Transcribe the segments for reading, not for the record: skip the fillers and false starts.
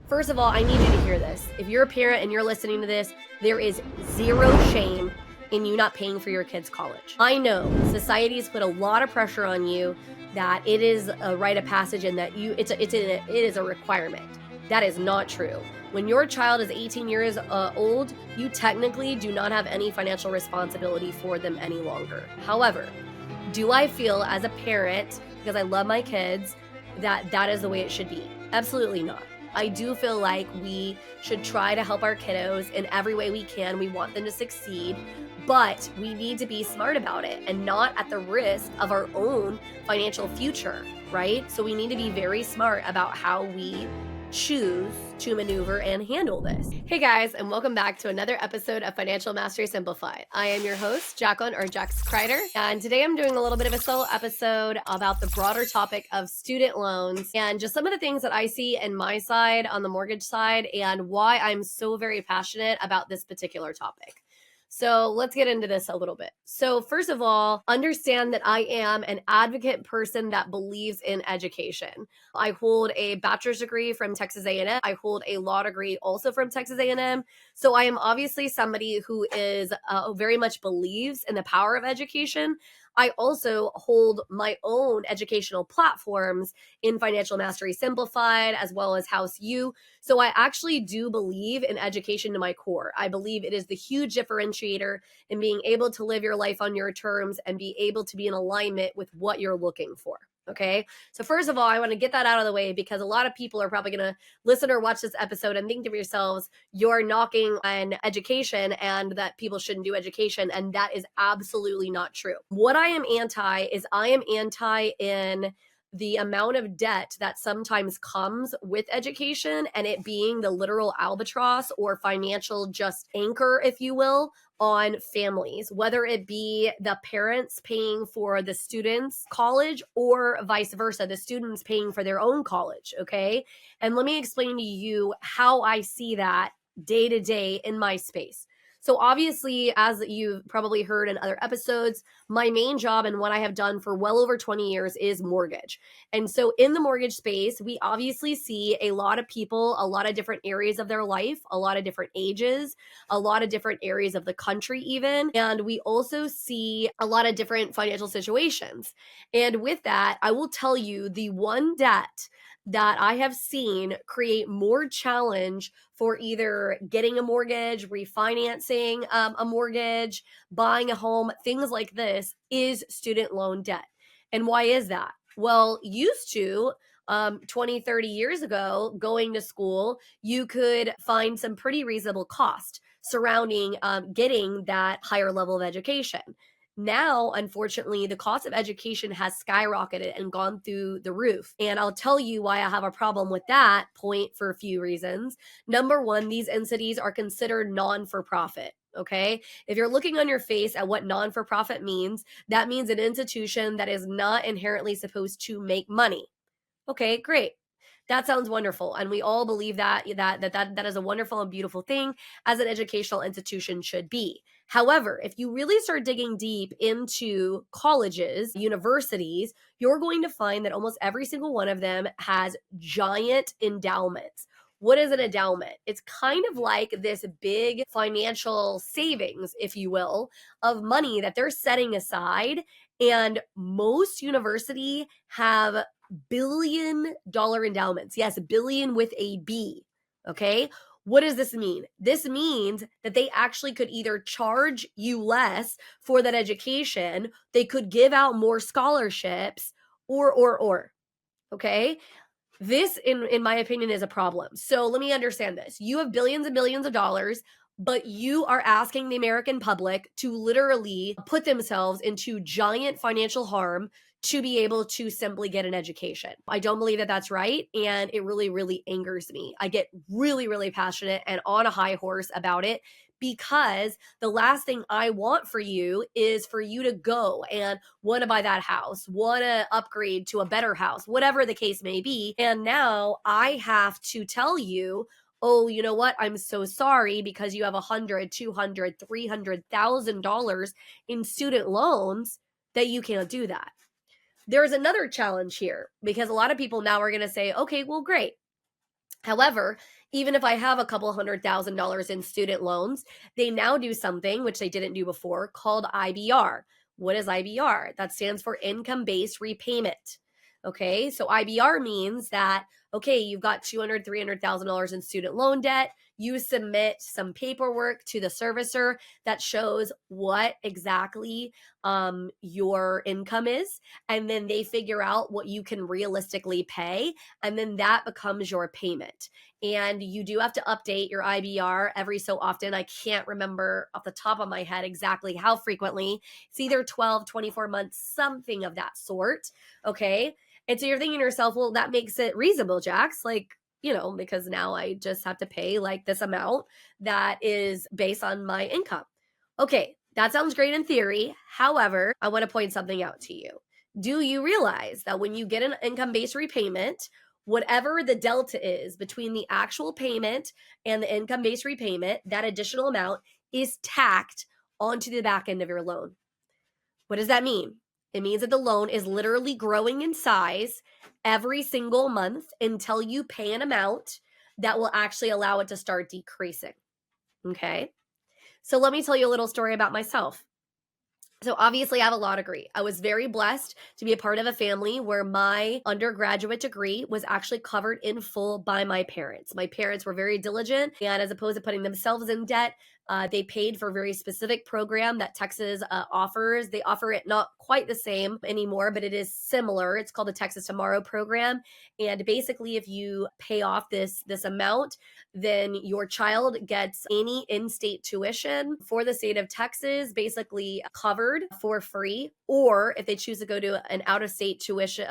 First of all, I need you to hear this. If you're a parent and you're listening to this, there is zero shame in you not paying for your kids' college. I know society has put a lot of pressure on you that it is a rite of passage and that it is a requirement. That is not true. When your child is 18 years old, you technically do not have any financial responsibility for them any longer. However, do I feel as a parent, because I love my kids, that that is the way it should be? Absolutely not. I do feel like we should try to help our kiddos in every way we can. We want them to succeed, but we need to be smart about it and not at the risk of our own financial future, right? So we need to be very smart about how we choose to maneuver and handle this. Hey guys, and welcome back to another episode of Financial Mastery Simplified. I am your host, Jacqueline or Jax Crider, and today I'm doing a little bit of a solo episode about the broader topic of student loans and just some of the things that I see in my side on the mortgage side and why I'm so very passionate about this particular topic. So let's get into this a little bit. So first of all, understand that I am an advocate person that believes in education. I hold a bachelor's degree from Texas A&M. I hold a law degree also from Texas A&M. So I am obviously somebody who is very much believes in the power of education. I also hold my own educational platforms in Financial Mastery Simplified as well as House U. So I actually do believe in education to my core. I believe it is the huge differentiator in being able to live your life on your terms and be able to be in alignment with what you're looking for. Okay. So first of all, I want to get that out of the way because a lot of people are probably going to listen or watch this episode and think to yourselves, you're knocking on education and that people shouldn't do education. And that is absolutely not true. What I am anti is I am anti in the amount of debt that sometimes comes with education and it being the literal albatross or financial just anchor, if you will, on families, whether it be the parents paying for the students' college or vice versa, the students paying for their own college, okay? And let me explain to you how I see that day to day in my space. So obviously, as you've probably heard in other episodes, my main job and what I have done for well over 20 years is mortgage. And so in the mortgage space, we obviously see a lot of people, a lot of different areas of their life, a lot of different ages, a lot of different areas of the country even. And we also see a lot of different financial situations. And with that, I will tell you the one debt that I have seen create more challenge for either getting a mortgage, refinancing a mortgage, buying a home, things like this is student loan debt. And why is that? Well, used to 20, 30 years ago, going to school, you could find some pretty reasonable cost surrounding getting that higher level of education. Now, unfortunately, the cost of education has skyrocketed and gone through the roof. And I'll tell you why I have a problem with that point for a few reasons. Number one, these entities are considered non-for-profit. Okay. If you're looking on your face at what non-for-profit means, that means an institution that is not inherently supposed to make money. Okay, great. That sounds wonderful. And we all believe that is a wonderful and beautiful thing as an educational institution should be. However, if you really start digging deep into colleges, universities, you're going to find that almost every single one of them has giant endowments. What is an endowment? It's kind of like this big financial savings, if you will, of money that they're setting aside. And most university have $1 billion endowments. Yes, billion with a B. Okay. What does this mean? This means that they actually could either charge you less for that education, they could give out more scholarships, or. Okay. This, in my opinion, is a problem. So let me understand this. You have billions and billions of dollars, but you are asking the American public to literally put themselves into giant financial harm to be able to simply get an education. I don't believe that that's right. And it really, really angers me. I get really, really passionate and on a high horse about it because the last thing I want for you is for you to go and want to buy that house, want to upgrade to a better house, whatever the case may be. And now I have to tell you, oh, you know what? I'm so sorry because you have $100, $200, $300,000 in student loans that you can't do that. There's another challenge here because a lot of people now are going to say, okay, well, great. However, even if I have a couple $100,000 in student loans, they now do something which they didn't do before called IBR. What is IBR? That stands for income based repayment. Okay, so IBR means that, okay, you've got $200,000, $300,000 in student loan debt. You submit some paperwork to the servicer that shows what exactly your income is. And then they figure out what you can realistically pay. And then that becomes your payment. And you do have to update your IBR every so often. I can't remember off the top of my head exactly how frequently. It's either 12, 24 months, something of that sort. Okay. And so you're thinking to yourself, well, that makes it reasonable, Jax. Like, because now I just have to pay like this amount that is based on my income. Okay, that sounds great in theory. However, I want to point something out to you. Do you realize that when you get an income-based repayment, whatever the delta is between the actual payment and the income-based repayment, that additional amount is tacked onto the back end of your loan? What does that mean? It means that the loan is literally growing in size every single month until you pay an amount that will actually allow it to start decreasing. Okay? So let me tell you a little story about myself. So obviously I have a law degree. I was very blessed to be a part of a family where my undergraduate degree was actually covered in full by my parents. My parents were very diligent, and as opposed to putting themselves in debt, they paid for a very specific program that Texas offers. They offer it not quite the same anymore, but it is similar. It's called the Texas Tomorrow program. And basically, if you pay off this amount, then your child gets any in-state tuition for the state of Texas basically covered for free. Or if they choose to go to an out-of-state tuition,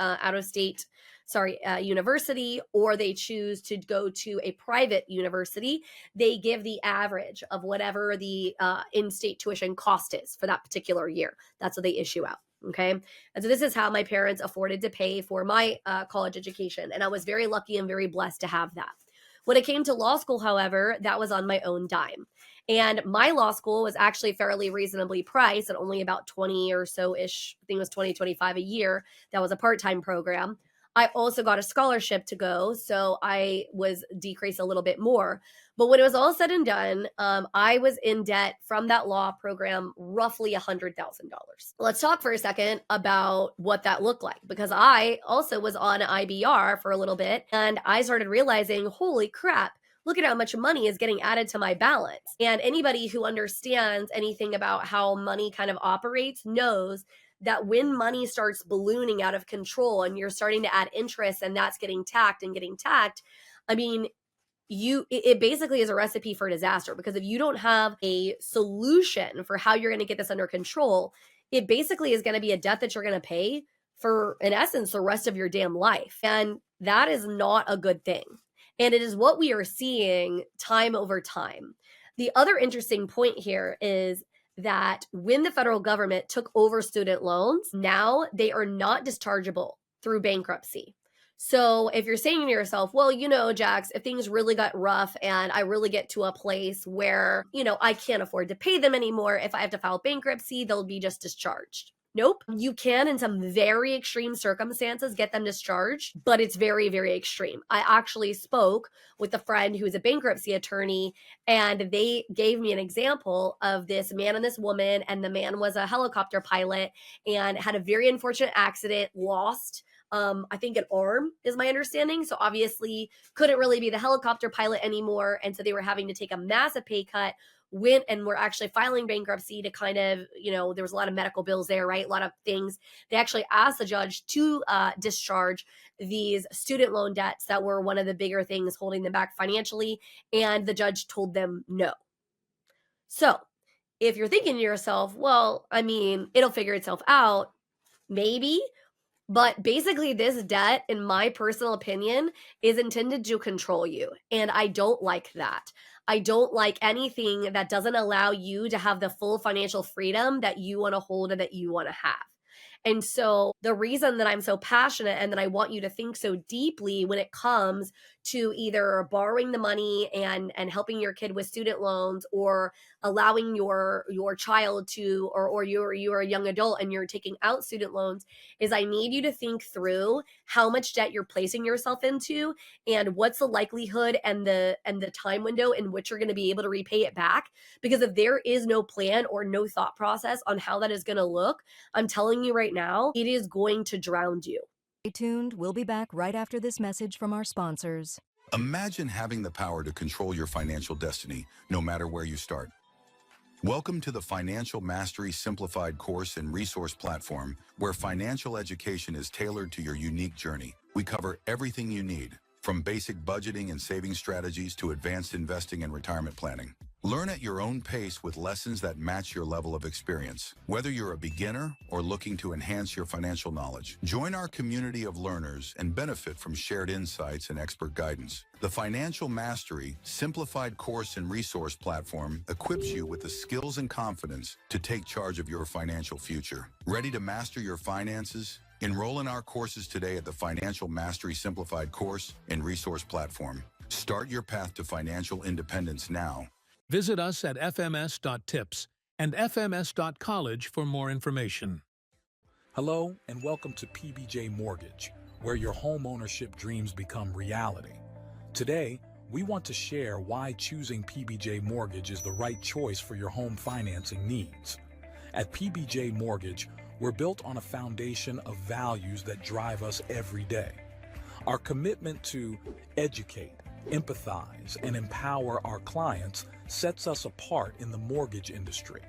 university, or they choose to go to a private university, they give the average of whatever the in-state tuition cost is for that particular year. That's what they issue out. Okay. And so this is how my parents afforded to pay for my college education. And I was very lucky and very blessed to have that. When it came to law school, however, that was on my own dime. And my law school was actually fairly reasonably priced at only about 20 or so-ish, I think it was 20, 25 a year. That was a part-time program. I also got a scholarship to go, so I was decreased a little bit more. But when it was all said and done, I was in debt from that law program roughly $100,000. Let's talk for a second about what that looked like, because I also was on IBR for a little bit, and I started realizing, holy crap, look at how much money is getting added to my balance. And anybody who understands anything about how money kind of operates knows that when money starts ballooning out of control and you're starting to add interest and that's getting tacked, I mean, it basically is a recipe for disaster, because if you don't have a solution for how you're going to get this under control, it basically is going to be a debt that you're going to pay for, in essence, the rest of your damn life. And that is not a good thing. And it is what we are seeing time over time. The other interesting point here is that when the federal government took over student loans, now they are not dischargeable through bankruptcy. So if you're saying to yourself, well, Jax, if things really got rough and I really get to a place where, I can't afford to pay them anymore, if I have to file bankruptcy, they'll be just discharged. Nope. You can, in some very extreme circumstances, get them discharged, but it's very, very extreme. I actually spoke with a friend who's a bankruptcy attorney, and they gave me an example of this man and this woman, and the man was a helicopter pilot and had a very unfortunate accident, lost I think an arm is my understanding. So obviously couldn't really be the helicopter pilot anymore. And so they were having to take a massive pay cut, went and were actually filing bankruptcy to kind of, there was a lot of medical bills there, right? A lot of things. They actually asked the judge to discharge these student loan debts that were one of the bigger things holding them back financially. And the judge told them no. So if you're thinking to yourself, well, I mean, it'll figure itself out, maybe. But basically, this debt, in my personal opinion, is intended to control you. And I don't like that. I don't like anything that doesn't allow you to have the full financial freedom that you want to hold and that you want to have. And so the reason that I'm so passionate and that I want you to think so deeply when it comes to either borrowing the money and helping your kid with student loans, or allowing your child to, or you're a young adult and you're taking out student loans, is I need you to think through how much debt you're placing yourself into, and what's the likelihood and the time window in which you're going to be able to repay it back. Because if there is no plan or no thought process on how that is going to look, I'm telling you right now, it is going to drown you. Stay tuned. We'll be back right after this message from our sponsors. Imagine having the power to control your financial destiny, no matter where you start. Welcome to the Financial Mastery Simplified course and resource platform, where financial education is tailored to your unique journey. We cover everything you need, from basic budgeting and saving strategies to advanced investing and retirement planning. Learn at your own pace with lessons that match your level of experience. Whether you're a beginner or looking to enhance your financial knowledge, join our community of learners and benefit from shared insights and expert guidance. The Financial Mastery Simplified course and resource platform equips you with the skills and confidence to take charge of your financial future. Ready to master your finances? Enroll in our courses today at the Financial Mastery Simplified course and resource platform. Start your path to financial independence now. Visit us at fms.tips and fms.college for more information. Hello and welcome to PBJ Mortgage, where your home ownership dreams become reality. Today, we want to share why choosing PBJ Mortgage is the right choice for your home financing needs. At PBJ Mortgage, we're built on a foundation of values that drive us every day. Our commitment to educate, empathize, and empower our clients sets us apart in the mortgage industry.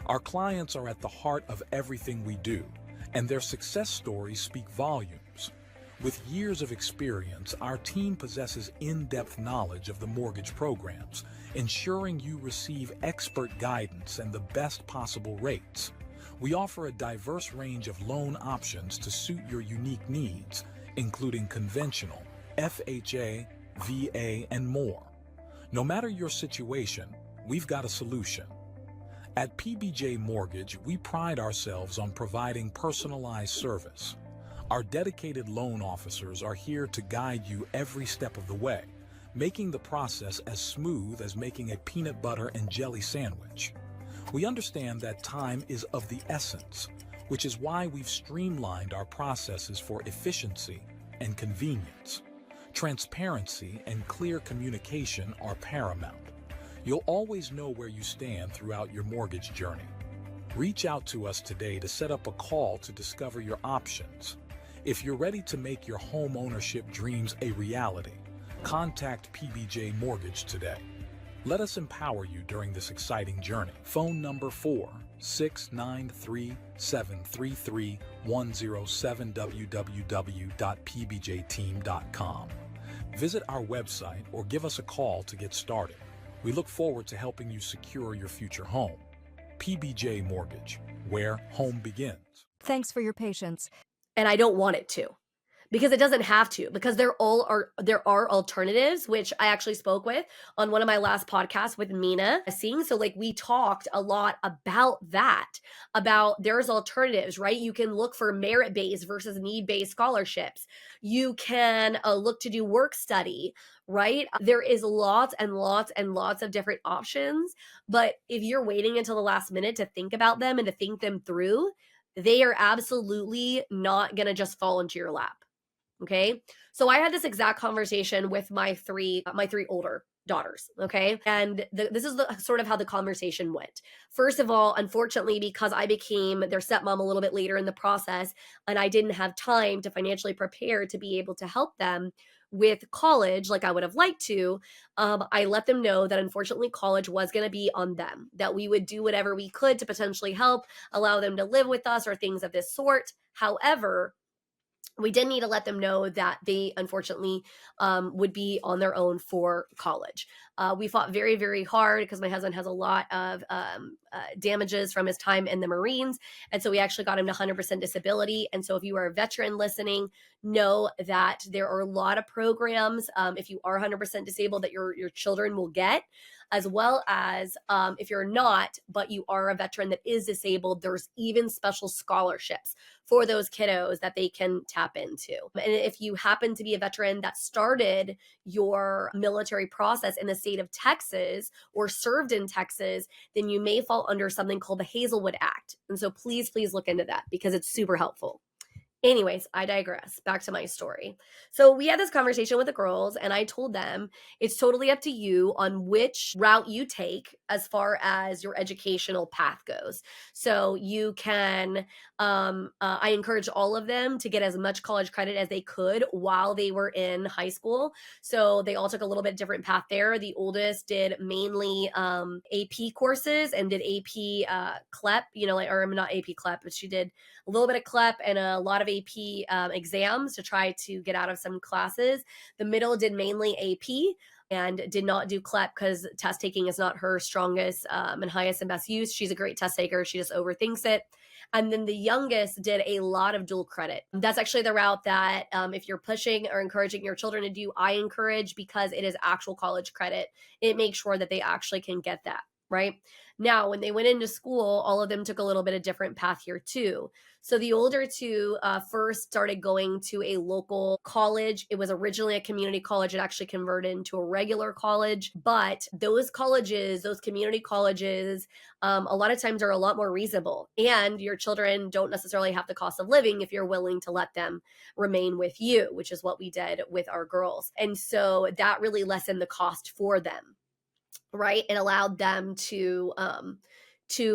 Our clients are at the heart of everything we do, and their success stories speak volumes. With years of experience, our team possesses in-depth knowledge of the mortgage programs, ensuring you receive expert guidance and the best possible rates. We offer a diverse range of loan options to suit your unique needs, including conventional, FHA, VA, and more. No matter your situation, we've got a solution. At PBJ Mortgage, we pride ourselves on providing personalized service. Our dedicated loan officers are here to guide you every step of the way, making the process as smooth as making a peanut butter and jelly sandwich. We understand that time is of the essence, which is why we've streamlined our processes for efficiency and convenience. Transparency and clear communication are paramount. You'll always know where you stand throughout your mortgage journey. Reach out to us today to set up a call to discover your options. If you're ready to make your home ownership dreams a reality, contact PBJ Mortgage today. Let us empower you during this exciting journey. Phone number 4-693-733-107 www.pbjteam.com. Visit our website or give us a call to get started. We look forward to helping you secure your future home. PBJ Mortgage, where home begins. Thanks for your patience. And I don't want it to, because it doesn't have to, because there are alternatives, which I actually spoke with on one of my last podcasts with Mina Singh. So like we talked a lot about that, about there's alternatives, right? You can look for merit-based versus need-based scholarships. You can look to do work study, right? There is lots and lots and lots of different options. But if you're waiting until the last minute to think about them and to think them through, they are absolutely not going to just fall into your lap. Okay. So I had this exact conversation with my three older daughters. Okay. And this is sort of how the conversation went. First of all, unfortunately, because I became their stepmom a little bit later in the process, and I didn't have time to financially prepare to be able to help them with college like I would have liked to, I let them know that unfortunately college was going to be on them, that we would do whatever we could to potentially help, allow them to live with us or things of this sort. However, we did need to let them know that they unfortunately would be on their own for college. We fought very, very hard because my husband has a lot of damages from his time in the Marines. And so we actually got him to 100% disability. And so if you are a veteran listening, know that there are a lot of programs, if you are 100% disabled, that your children will get. as well as if you're not, but you are a veteran that is disabled, there's even special scholarships for those kiddos that they can tap into. And if you happen to be a veteran that started your military process in the state of Texas or served in Texas, then you may fall under something called the Hazelwood Act. And so please look into that because it's super helpful. Anyways, I digress. Back to my story. So we had this conversation with the girls, and I told them it's totally up to you on which route you take as far as your educational path goes. So you can, I encourage all of them to get as much college credit as they could while they were in high school. So they all took a little bit different path there. The oldest did mainly AP courses and did AP CLEP, or not AP CLEP, but she did a little bit of CLEP and a lot of AP exams to try to get out of some classes. The middle did mainly AP and did not do CLEP because test taking is not her strongest and highest and best use. She's a great test taker. She just overthinks it. And then the youngest did a lot of dual credit. That's actually the route that if you're pushing or encouraging your children to do, I encourage because it is actual college credit. It makes sure that they actually can get that. Right now, when they went into school, all of them took a little bit of different path here too. So the older two first started going to a local college. It was originally a community college. It actually converted into a regular college. But those colleges, those community colleges, a lot of times are a lot more reasonable. And your children don't necessarily have the cost of living if you're willing to let them remain with you, which is what we did with our girls. And so that really lessened the cost for them. Right. It allowed them to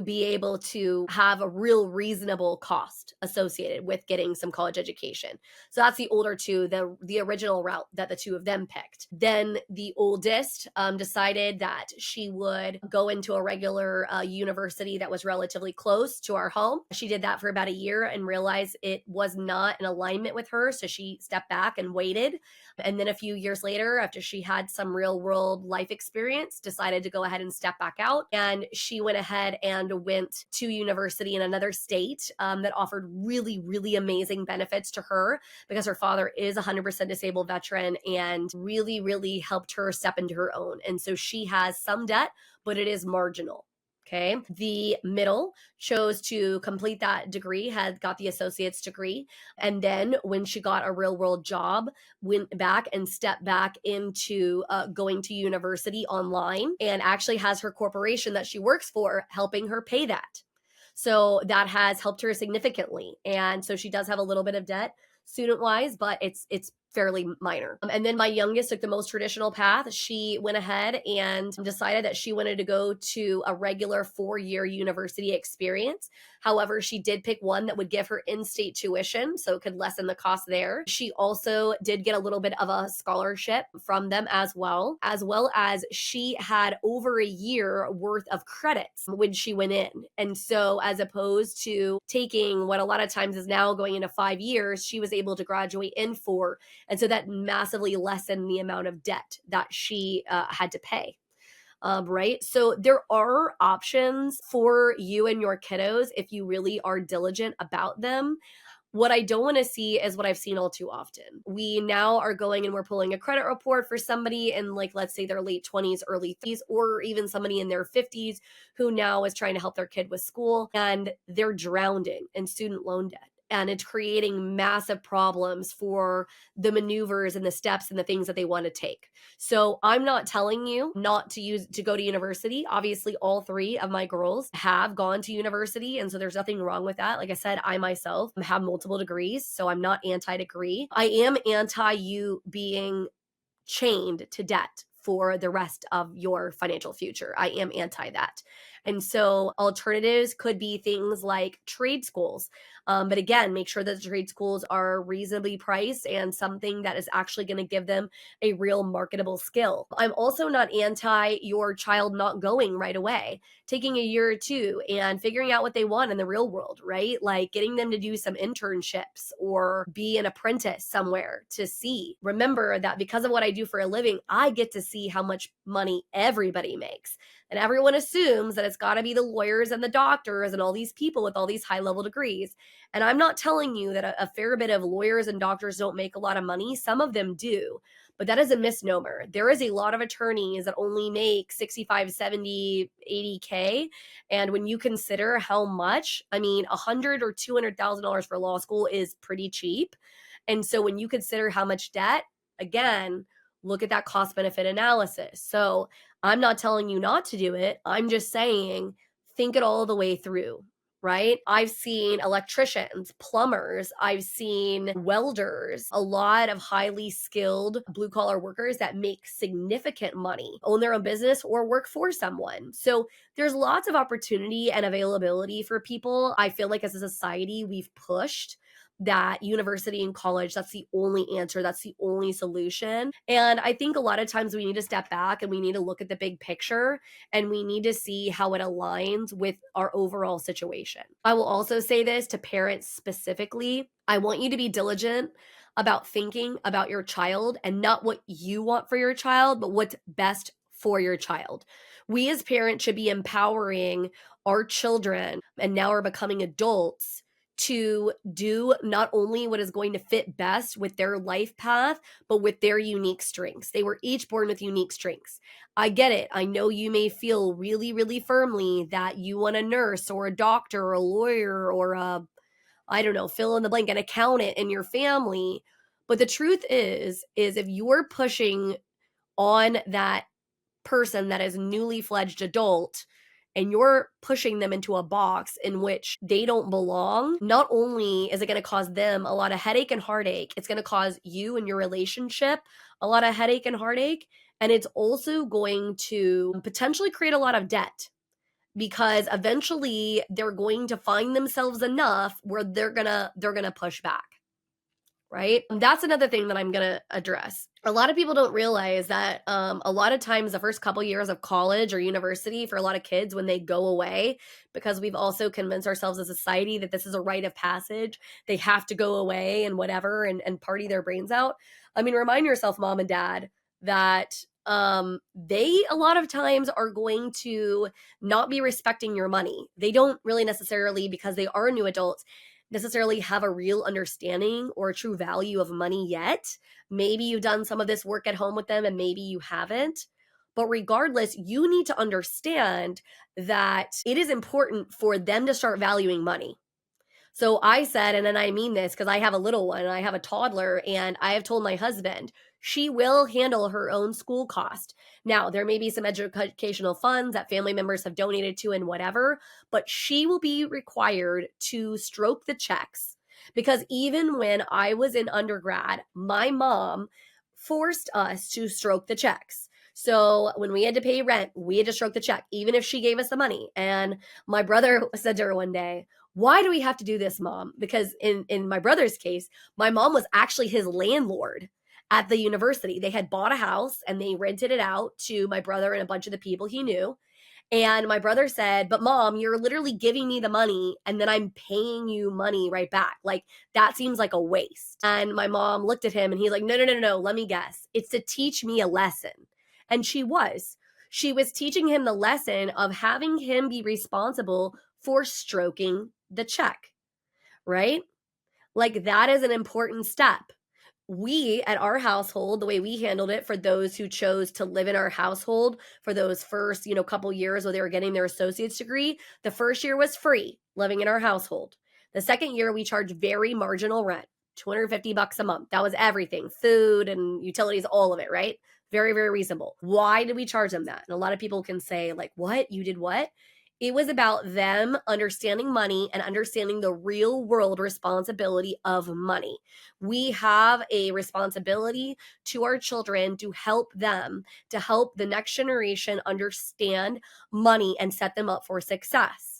be able to have a real reasonable cost associated with getting some college education. So that's the older two, the original route that the two of them picked. Then the oldest decided that she would go into a regular university that was relatively close to our home. She did that for about a year and realized it was not in alignment with her. So she stepped back and waited. And then a few years later, after she had some real world life experience, decided to go ahead and step back out. And she went ahead and went to university in another state that offered really, really amazing benefits to her because her father is a 100% disabled veteran and really, really helped her step into her own. And so she has some debt, but it is marginal. Okay. The middle chose to complete that degree, had got the associate's degree. And then when she got a real world job, went back and stepped back into going to university online and actually has her corporation that she works for helping her pay that. So that has helped her significantly. And so she does have a little bit of debt student wise, but it's fairly minor. And then my youngest took the most traditional path. She went ahead and decided that she wanted to go to a regular 4-year university experience. However, she did pick one that would give her in-state tuition, so it could lessen the cost there. She also did get a little bit of a scholarship from them as well as she had over a year worth of credits when she went in. And so as opposed to taking what a lot of times is now going into 5 years, she was able to graduate in 4. And so that massively lessened the amount of debt that she had to pay. Right? So there are options for you and your kiddos if you really are diligent about them. What I don't want to see is what I've seen all too often. We now are going and we're pulling a credit report for somebody in let's say their late 20s, early 30s, or even somebody in their 50s who now is trying to help their kid with school and they're drowning in student loan debt. And it's creating massive problems for the maneuvers and the steps and the things that they want to take. So I'm not telling you not to go to university. Obviously, all 3 of my girls have gone to university. And so there's nothing wrong with that. Like I said, I myself have multiple degrees, so I'm not anti-degree. I am anti you being chained to debt for the rest of your financial future. I am anti that. And so alternatives could be things like trade schools. But again, make sure that the trade schools are reasonably priced and something that is actually going to give them a real marketable skill. I'm also not anti your child not going right away, taking a year or 2 and figuring out what they want in the real world, right? Like getting them to do some internships or be an apprentice somewhere to see. Remember that because of what I do for a living, I get to see how much money everybody makes. And everyone assumes that it's got to be the lawyers and the doctors and all these people with all these high-level degrees. And I'm not telling you that a fair bit of lawyers and doctors don't make a lot of money. Some of them do. but that is a misnomer. There is a lot of attorneys that only make 65, 70, 80K. And when you consider how much, I mean, $100,000 or $200,000 for law school is pretty cheap. And so when you consider how much debt, again, look at that cost benefit analysis. So I'm not telling you not to do it. I'm just saying, think it all the way through, right? I've seen electricians, plumbers, I've seen welders, a lot of highly skilled blue collar workers that make significant money, own their own business, or work for someone. So there's lots of opportunity and availability for people. I feel like as a society, we've pushed that university and college, that's the only answer, that's the only solution. And I think a lot of times we need to step back and we need to look at the big picture and we need to see how it aligns with our overall situation. I will also say this to parents specifically. I want you to be diligent about thinking about your child and not what you want for your child, but what's best for your child. We as parents should be empowering our children, and now are becoming adults, to do not only what is going to fit best with their life path, but with their unique strengths. They were each born with unique strengths. I get it. I know you may feel really, really firmly that you want a nurse or a doctor or a lawyer or I don't know, fill in the blank, an accountant in your family. But the truth is if you're pushing on that person that is newly fledged adult, and you're pushing them into a box in which they don't belong, not only is it going to cause them a lot of headache and heartache, it's going to cause you and your relationship a lot of headache and heartache. And it's also going to potentially create a lot of debt, because eventually they're going to find themselves enough where they're going to push back. Right? That's another thing that I'm going to address. A lot of people don't realize that a lot of times the first couple years of college or university for a lot of kids, when they go away, because we've also convinced ourselves as a society that this is a rite of passage, they have to go away and whatever and party their brains out. I mean, remind yourself, mom and dad, that they a lot of times are going to not be respecting your money. They don't really necessarily, because they are new adults, necessarily have a real understanding or a true value of money yet. Maybe you've done some of this work at home with them and maybe you haven't. But regardless, you need to understand that it is important for them to start valuing money. So I said, and then I mean this because I have a little one and I have a toddler, and I have told my husband she will handle her own school cost. Now, there may be some educational funds that family members have donated to and whatever, but she will be required to stroke the checks, because even when I was in undergrad, my mom forced us to stroke the checks. So when we had to pay rent, we had to stroke the check, even if she gave us the money. And my brother said to her one day, "Why do we have to do this, Mom?" Because in my brother's case, my mom was actually his landlord at the university. They had bought a house and they rented it out to my brother and a bunch of the people he knew. And my brother said, "But Mom, you're literally giving me the money and then I'm paying you money right back. Like, that seems like a waste." And my mom looked at him and he's like, No, let me guess. It's to teach me a lesson." And she was. She was teaching him the lesson of having him be responsible for stroking the check, right? Like, that is an important step. We at our household, the way we handled it for those who chose to live in our household for those first, couple years where they were getting their associate's degree, the first year was free living in our household. The second year we charged very marginal rent, $250 a month. That was everything, food and utilities, all of it, right? Very, very reasonable. Why did we charge them that? And a lot of people can say, like, what? You did what? It was about them understanding money and understanding the real world responsibility of money. We have a responsibility to our children to help them, to help the next generation understand money and set them up for success.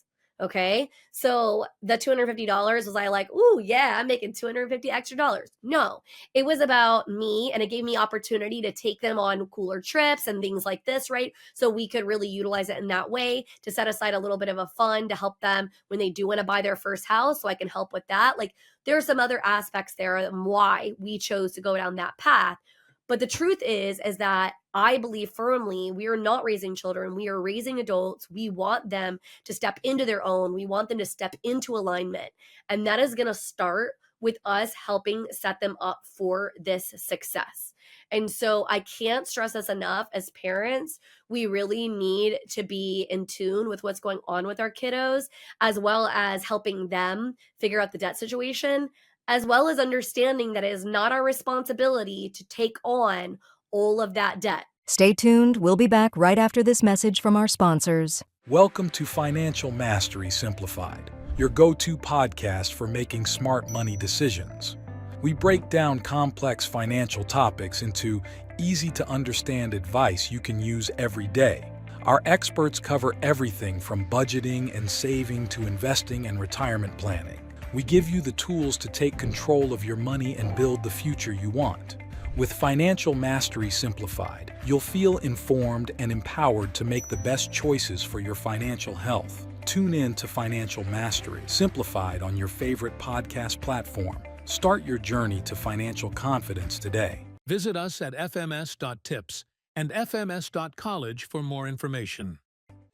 Okay. So the $250, was I like, "Ooh, yeah, I'm making $250 extra dollars"? No, it was about me, and it gave me opportunity to take them on cooler trips and things like this, right? So we could really utilize it in that way, to set aside a little bit of a fund to help them when they do want to buy their first house. So I can help with that. Like, there are some other aspects there and why we chose to go down that path. But the truth is that I believe firmly we are not raising children. We are raising adults. We want them to step into their own. We want them to step into alignment. And that is going to start with us helping set them up for this success. And so I can't stress this enough. As parents, we really need to be in tune with what's going on with our kiddos, as well as helping them figure out the debt situation, as well as understanding that it is not our responsibility to take on all of that debt. Stay tuned. We'll be back right after this message from our sponsors. Welcome to Financial Mastery Simplified, your go-to podcast for making smart money decisions. We break down complex financial topics into easy-to-understand advice you can use every day. Our experts cover everything from budgeting and saving to investing and retirement planning. We give you the tools to take control of your money and build the future you want. With Financial Mastery Simplified, you'll feel informed and empowered to make the best choices for your financial health. Tune in to Financial Mastery Simplified on your favorite podcast platform. Start your journey to financial confidence today. Visit us at fms.tips and fms.college for more information.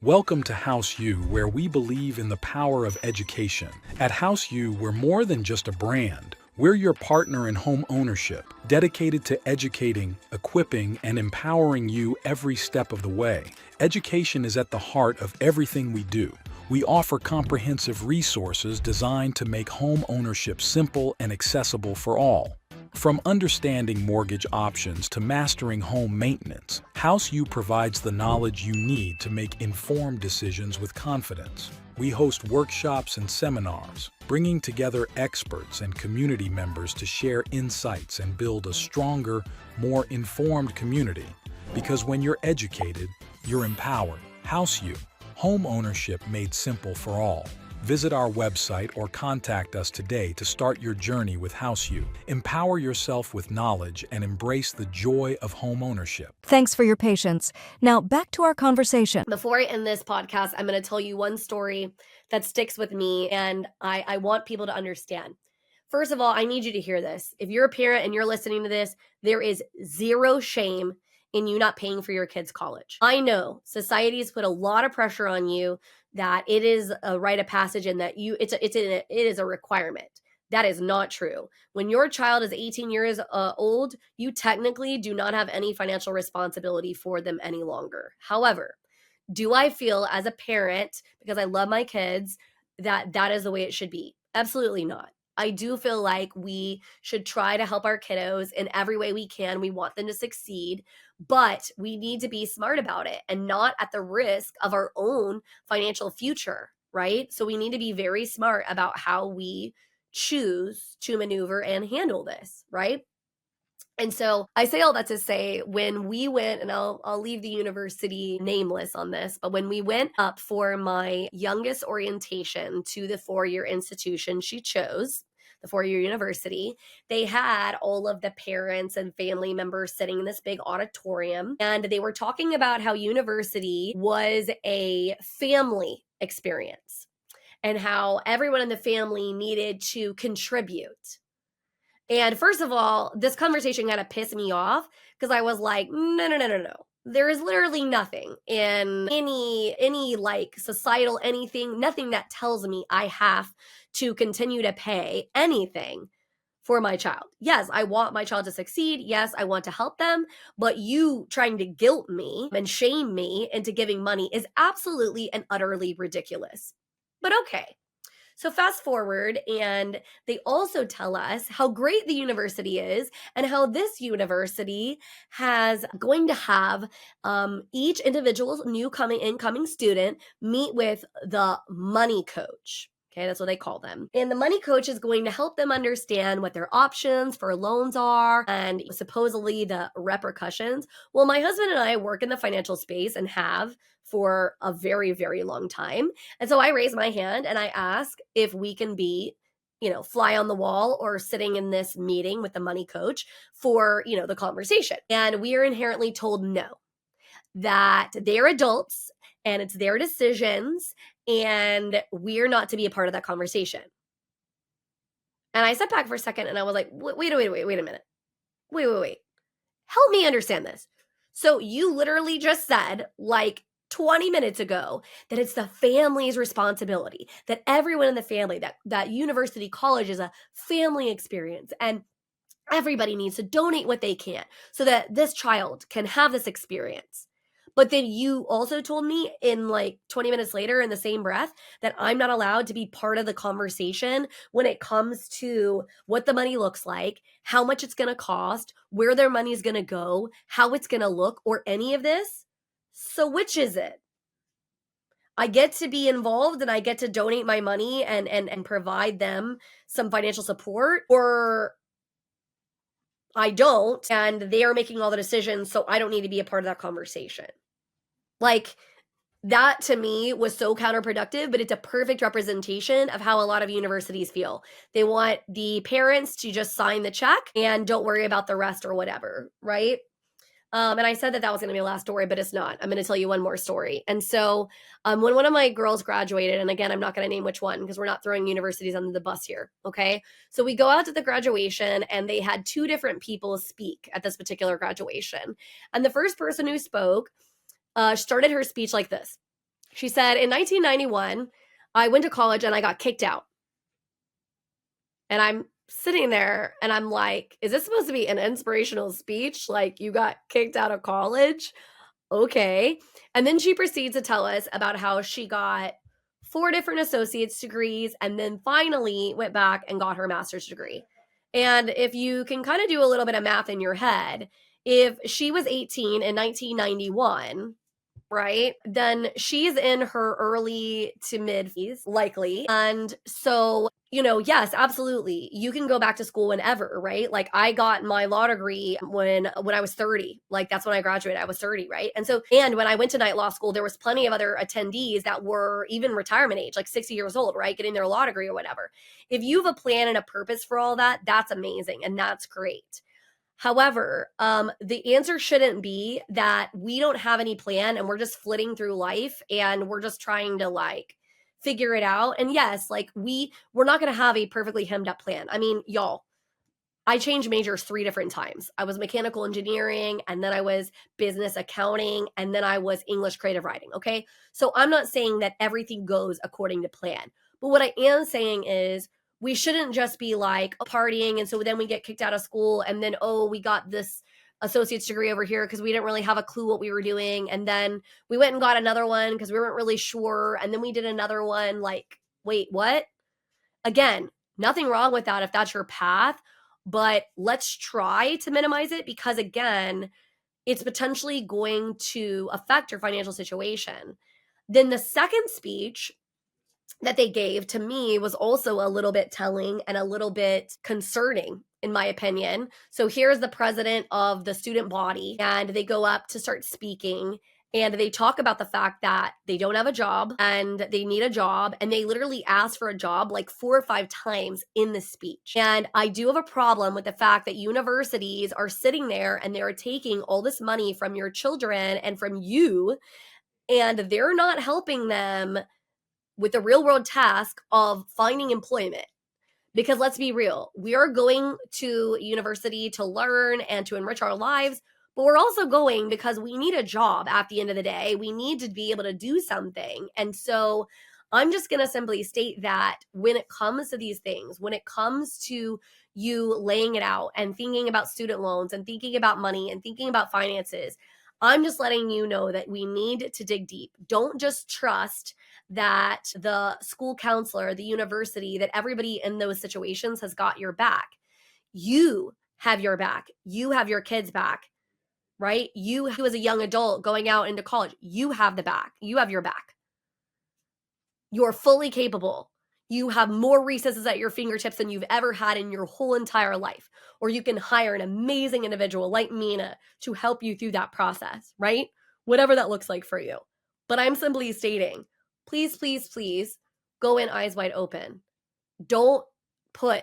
Welcome to House U, where we believe in the power of education. At House U, we're more than just a brand. We're your partner in home ownership, dedicated to educating, equipping, and empowering you every step of the way. Education is at the heart of everything we do. We offer comprehensive resources designed to make home ownership simple and accessible for all. From understanding mortgage options to mastering home maintenance, House U provides the knowledge you need to make informed decisions with confidence. We host workshops and seminars, bringing together experts and community members to share insights and build a stronger, more informed community. Because when you're educated, you're empowered. House U, home ownership made simple for all. Visit our website or contact us today to start your journey with House U. Empower yourself with knowledge and embrace the joy of home ownership. Thanks for your patience. Now back to our conversation. Before I end this podcast, I'm going to tell you one story that sticks with me, and I want people to understand. First of all, I need you to hear this. If you're a parent and you're listening to this, there is zero shame in you not paying for your kids' college. I know society has put a lot of pressure on you that it is a rite of passage and that it is a requirement. That is not true. When your child is 18 years old, you technically do not have any financial responsibility for them any longer. However, do I feel as a parent, because I love my kids, that that is the way it should be? Absolutely not. I do feel like we should try to help our kiddos in every way we can. We want them to succeed, but we need to be smart about it and not at the risk of our own financial future, right? So we need to be very smart about how we choose to maneuver and handle this, right? And so I say all that to say, when we went, and I'll leave the university nameless on this, but when we went up for my youngest orientation to the four-year institution she chose, the four-year university, they had all of the parents and family members sitting in this big auditorium, and they were talking about how university was a family experience and how everyone in the family needed to contribute. And first of all, this conversation kind of pissed me off because I was like, no. There is literally nothing in any like societal anything, nothing that tells me I have to continue to pay anything for my child. Yes, I want my child to succeed. Yes, I want to help them. But you trying to guilt me and shame me into giving money is absolutely and utterly ridiculous. But okay. So fast forward, and they also tell us how great the university is and how this university has going to have each individual incoming student meet with the money coach. Okay, that's what they call them. And the money coach is going to help them understand what their options for loans are and supposedly the repercussions. Well, my husband and I work in the financial space and have for a very, very long time. And so I raise my hand and I ask if we can be, fly on the wall or sitting in this meeting with the money coach for, the conversation. And we are inherently told no, that they're adults and it's their decisions and we're not to be a part of that conversation. And I sat back for a second and I was like, wait a minute. Wait. Help me understand this. So you literally just said like 20 minutes ago that it's the family's responsibility, that everyone in the family, that university college is a family experience. And Everybody needs to donate what they can so that this child can have this experience. But then you also told me in like 20 minutes later in the same breath that I'm not allowed to be part of the conversation when it comes to what the money looks like, how much it's going to cost, where their money is going to go, how it's going to look, or any of this. So which is it? I get to be involved and I get to donate my money and provide them some financial support, or I don't, and they are making all the decisions, so I don't need to be a part of that conversation. Like, that to me was so counterproductive, but it's a perfect representation of how a lot of universities feel. They want the parents to just sign the check and don't worry about the rest or whatever, right? And I said that that was going to be a last story, but it's not. I'm going to tell you one more story. And so when one of my girls graduated, and again, I'm not going to name which one because we're not throwing universities under the bus here, okay? So we go out to the graduation, and they had two different people speak at this particular graduation. And the first person who spoke started her speech like this. She said, in 1991, I went to college and I got kicked out. And I'm sitting there and I'm like, is this supposed to be an inspirational speech? Like, you got kicked out of college? Okay. And then she proceeds to tell us about how she got 4 different associate's degrees and then finally went back and got her master's degree. And if you can kind of do a little bit of math in your head, if she was 18 in 1991, right, then she's in her early to mid 50s, likely. And so, yes, absolutely. You can go back to school whenever, right? Like, I got my law degree when I was 30. Like, that's when I graduated. I was 30, right? And when I went to night law school, there was plenty of other attendees that were even retirement age, like 60 years old, right? Getting their law degree or whatever. If you have a plan and a purpose for all that, that's amazing. And that's great. However, the answer shouldn't be that we don't have any plan and we're just flitting through life and we're just trying to like figure it out. And yes, like we're not going to have a perfectly hemmed up plan. I mean, y'all, I changed majors 3 different times. I was mechanical engineering, and then I was business accounting, and then I was English creative writing. Okay. So I'm not saying that everything goes according to plan, but what I am saying is we shouldn't just be like partying. And so then we get kicked out of school and then, oh, we got this associate's degree over here because we didn't really have a clue what we were doing. And then we went and got another one because we weren't really sure. And then we did another one. Like, wait, what? Again, nothing wrong with that if that's your path, but let's try to minimize it because again, it's potentially going to affect your financial situation. Then the second speech that they gave to me was also a little bit telling and a little bit concerning, in my opinion. So here's the president of the student body, and they go up to start speaking, and they talk about the fact that they don't have a job and they need a job, and they literally ask for a job like 4 or 5 times in the speech. And I do have a problem with the fact that universities are sitting there and they're taking all this money from your children and from you, and they're not helping them with the real world task of finding employment. Because let's be real, we are going to university to learn and to enrich our lives, but we're also going because we need a job at the end of the day. We need to be able to do something. And so I'm just going to simply state that when it comes to these things, when it comes to you laying it out and thinking about student loans and thinking about money and thinking about finances, I'm just letting you know that we need to dig deep. Don't just trust that the school counselor, the university, that everybody in those situations has got your back. You have your back. You have your kids' back, right? You as a young adult going out into college, you have the back. You have your back. You're fully capable. You have more resources at your fingertips than you've ever had in your whole entire life. Or you can hire an amazing individual like Mina to help you through that process, right? Whatever that looks like for you. But I'm simply stating, please, please, please go in eyes wide open. Don't put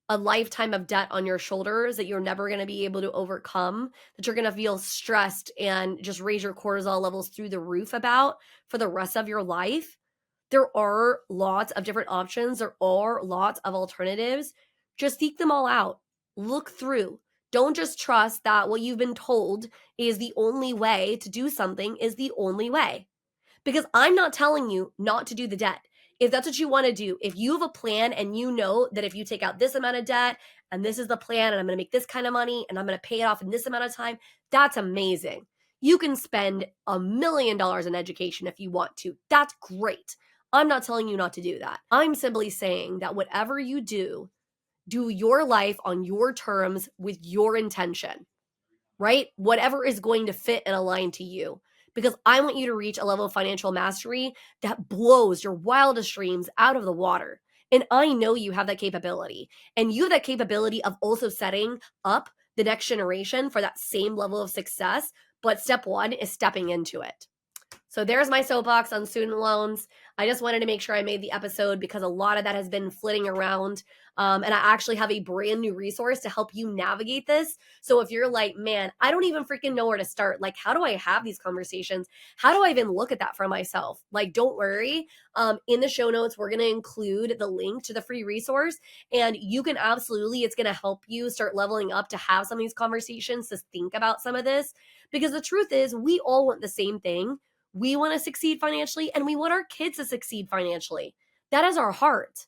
a lifetime of debt on your shoulders that you're never going to be able to overcome, that you're going to feel stressed and just raise your cortisol levels through the roof about for the rest of your life. There are lots of different options. There are lots of alternatives. Just seek them all out. Look through. Don't just trust that what you've been told is the only way to do something is the only way. Because I'm not telling you not to do the debt. If that's what you want to do, if you have a plan and you know that if you take out this amount of debt and this is the plan and I'm going to make this kind of money and I'm going to pay it off in this amount of time, that's amazing. You can spend $1 million in education if you want to. That's great. I'm not telling you not to do that. I'm simply saying that whatever you do your life on your terms with your intention, right? Whatever is going to fit and align to you. Because I want you to reach a level of financial mastery that blows your wildest dreams out of the water. And I know you have that capability. And you have that capability of also setting up the next generation for that same level of success. But step one is stepping into it. So there's my soapbox on student loans. I just wanted to make sure I made the episode because a lot of that has been flitting around. And I actually have a brand new resource to help you navigate this. So if you're like, man, I don't even freaking know where to start. Like, how do I have these conversations? How do I even look at that for myself? Like, don't worry. In the show notes, we're going to include the link to the free resource. And you can absolutely, it's going to help you start leveling up to have some of these conversations, to think about some of this. Because the truth is, we all want the same thing. We want to succeed financially and we want our kids to succeed financially. That is our heart.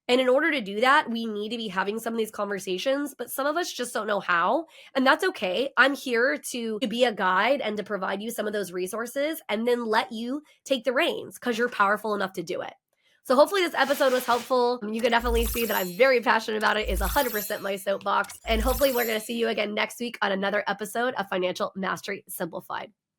And in order to do that, we need to be having some of these conversations, but some of us just don't know how. And that's okay. I'm here to be a guide and to provide you some of those resources and then let you take the reins because you're powerful enough to do it. So hopefully this episode was helpful. You can definitely see that I'm very passionate about it. It's 100% my soapbox. And hopefully we're going to see you again next week on another episode of Financial Mastery Simplified.